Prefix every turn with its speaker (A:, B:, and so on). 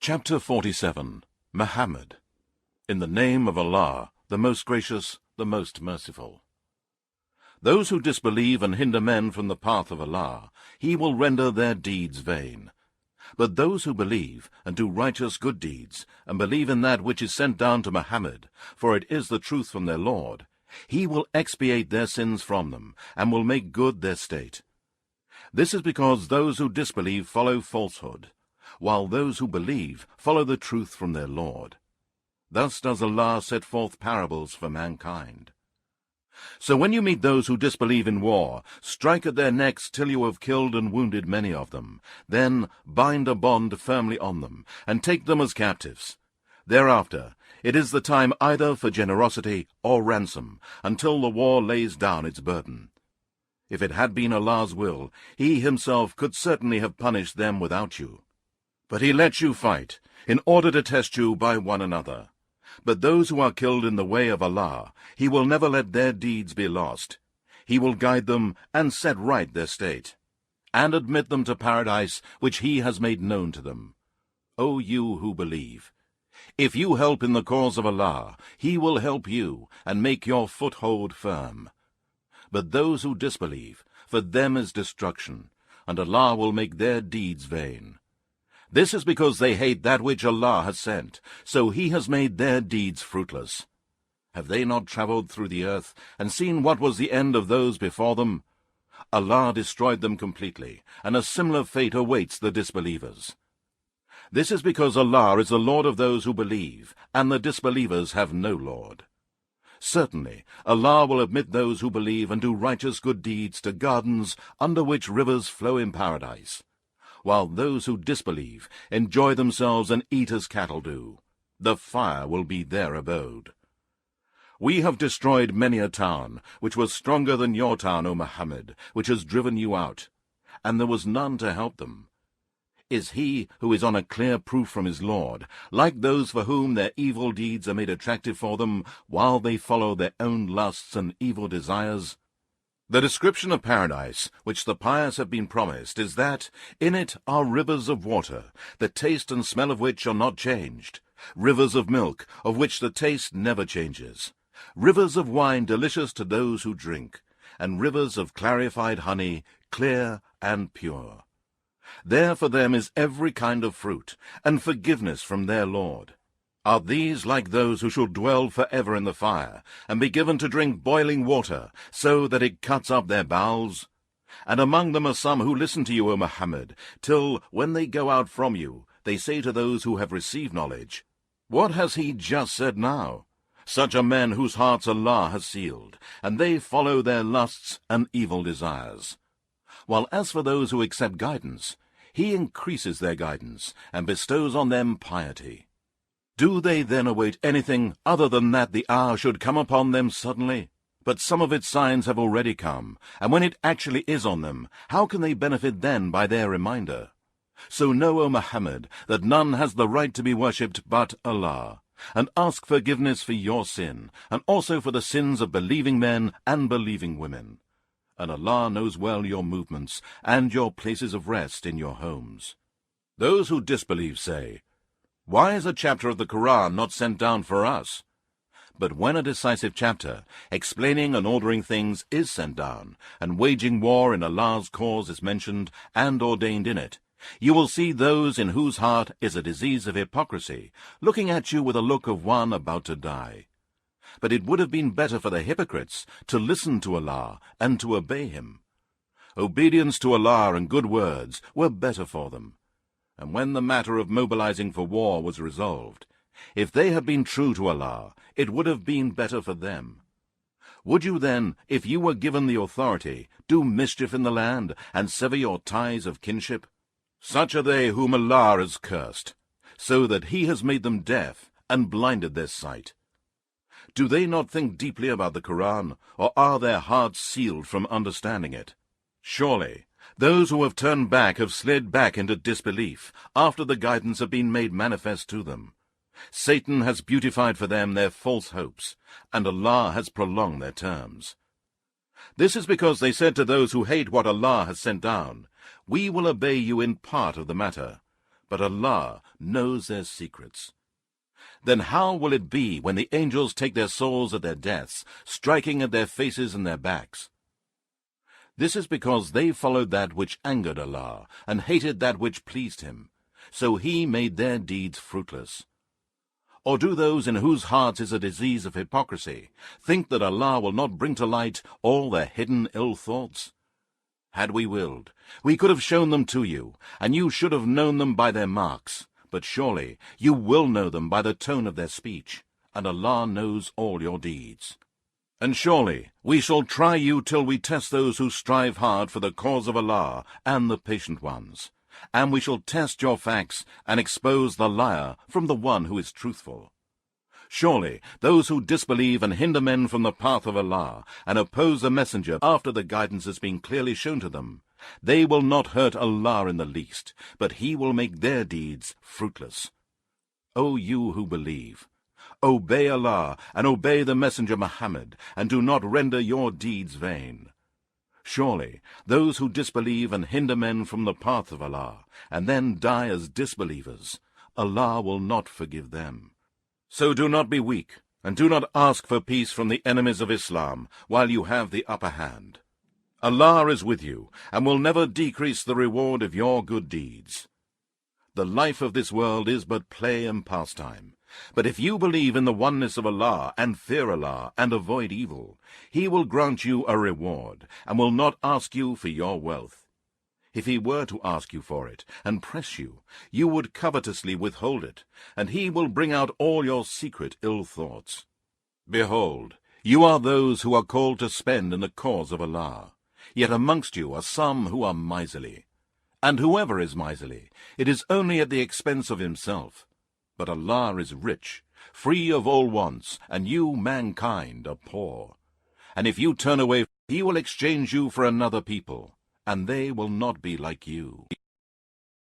A: Chapter 47. Muhammed. In the name of Allah, the most gracious, the most merciful. Those who disbelieve and hinder men from the path of Allah, He will render their deeds vain. But those who believe and do righteous good deeds, and believe in that which is sent down to Muhammad, for it is the truth from their Lord, He will expiate their sins from them, and will make good their state. This is because those who disbelieve follow falsehood, while those who believe follow the truth from their Lord. Thus does Allah set forth parables for mankind. So when you meet those who disbelieve in war, strike at their necks till you have killed and wounded many of them. Then bind a bond firmly on them, and take them as captives. Thereafter it is the time either for generosity or ransom, until the war lays down its burden. If it had been Allah's will, He Himself could certainly have punished them without you. But He lets you fight, in order to test you by one another. But those who are killed in the way of Allah, He will never let their deeds be lost. He will guide them and set right their state, and admit them to paradise which He has made known to them. O you who believe! If you help in the cause of Allah, He will help you and make your foothold firm. But those who disbelieve, for them is destruction, and Allah will make their deeds vain. This is because they hate that which Allah has sent, so He has made their deeds fruitless. Have they not travelled through the earth, and seen what was the end of those before them? Allah destroyed them completely, and a similar fate awaits the disbelievers. This is because Allah is the Lord of those who believe, and the disbelievers have no Lord. Certainly, Allah will admit those who believe and do righteous good deeds to gardens under which rivers flow in paradise, while those who disbelieve enjoy themselves and eat as cattle do. The fire will be their abode. We have destroyed many a town, which was stronger than your town, O Muhammad, which has driven you out, and there was none to help them. Is he who is on a clear proof from his Lord, like those for whom their evil deeds are made attractive for them, while they follow their own lusts and evil desires? The description of paradise, which the pious have been promised, is that in it are rivers of water, the taste and smell of which are not changed, rivers of milk, of which the taste never changes, rivers of wine delicious to those who drink, and rivers of clarified honey, clear and pure. There for them is every kind of fruit, and forgiveness from their Lord. Are these like those who shall dwell forever in the fire, and be given to drink boiling water, so that it cuts up their bowels? And among them are some who listen to you, O Muhammad, till, when they go out from you, they say to those who have received knowledge, "What has he just said now?" Such are men whose hearts Allah has sealed, and they follow their lusts and evil desires. While as for those who accept guidance, He increases their guidance, and bestows on them piety. Do they then await anything other than that the hour should come upon them suddenly? But some of its signs have already come, and when it actually is on them, how can they benefit then by their reminder? So know, O Muhammad, that none has the right to be worshipped but Allah, and ask forgiveness for your sin, and also for the sins of believing men and believing women. And Allah knows well your movements, and your places of rest in your homes. Those who disbelieve say, "Why is a chapter of the Quran not sent down for us?" But when a decisive chapter, explaining and ordering things, is sent down, and waging war in Allah's cause is mentioned and ordained in it, you will see those in whose heart is a disease of hypocrisy, looking at you with a look of one about to die. But it would have been better for the hypocrites to listen to Allah and to obey Him. Obedience to Allah and good words were better for them. And when the matter of mobilizing for war was resolved, if they had been true to Allah, it would have been better for them. Would you then, if you were given the authority, do mischief in the land, and sever your ties of kinship? Such are they whom Allah has cursed, so that He has made them deaf, and blinded their sight. Do they not think deeply about the Quran, or are their hearts sealed from understanding it? Surely, those who have turned back have slid back into disbelief, after the guidance have been made manifest to them. Satan has beautified for them their false hopes, and Allah has prolonged their terms. This is because they said to those who hate what Allah has sent down, "We will obey you in part of the matter, but Allah knows their secrets. Then how will it be when the angels take their souls at their deaths, striking at their faces and their backs? This is because they followed that which angered Allah, and hated that which pleased him, so he made their deeds fruitless. Or do those in whose hearts is a disease of hypocrisy think that Allah will not bring to light all their hidden ill thoughts? Had we willed, we could have shown them to you, and you should have known them by their marks. But surely you will know them by the tone of their speech, and Allah knows all your deeds. And surely we shall try you till we test those who strive hard for the cause of Allah and the patient ones. And we shall test your facts and expose the liar from the one who is truthful. Surely those who disbelieve and hinder men from the path of Allah and oppose the messenger after the guidance has been clearly shown to them, they will not hurt Allah in the least, but he will make their deeds fruitless. O you who believe, obey Allah and obey the messenger Muhammed, and do not render your deeds vain. Surely those who disbelieve and hinder men from the path of Allah, and then die as disbelievers, Allah will not forgive them. So do not be weak, and do not ask for peace from the enemies of Islam while you have the upper hand. Allah is with you, and will never decrease the reward of your good deeds. The life of this world is but play and pastime. But if you believe in the oneness of Allah, and fear Allah, and avoid evil, he will grant you a reward, and will not ask you for your wealth. If he were to ask you for it, and press you, you would covetously withhold it, and he will bring out all your secret ill thoughts. Behold, you are those who are called to spend in the cause of Allah. Yet amongst you are some who are miserly. And whoever is miserly, it is only at the expense of himself. But Allah is rich, free of all wants, and you, mankind, are poor. And if you turn away, he will exchange you for another people, and they will not be like you.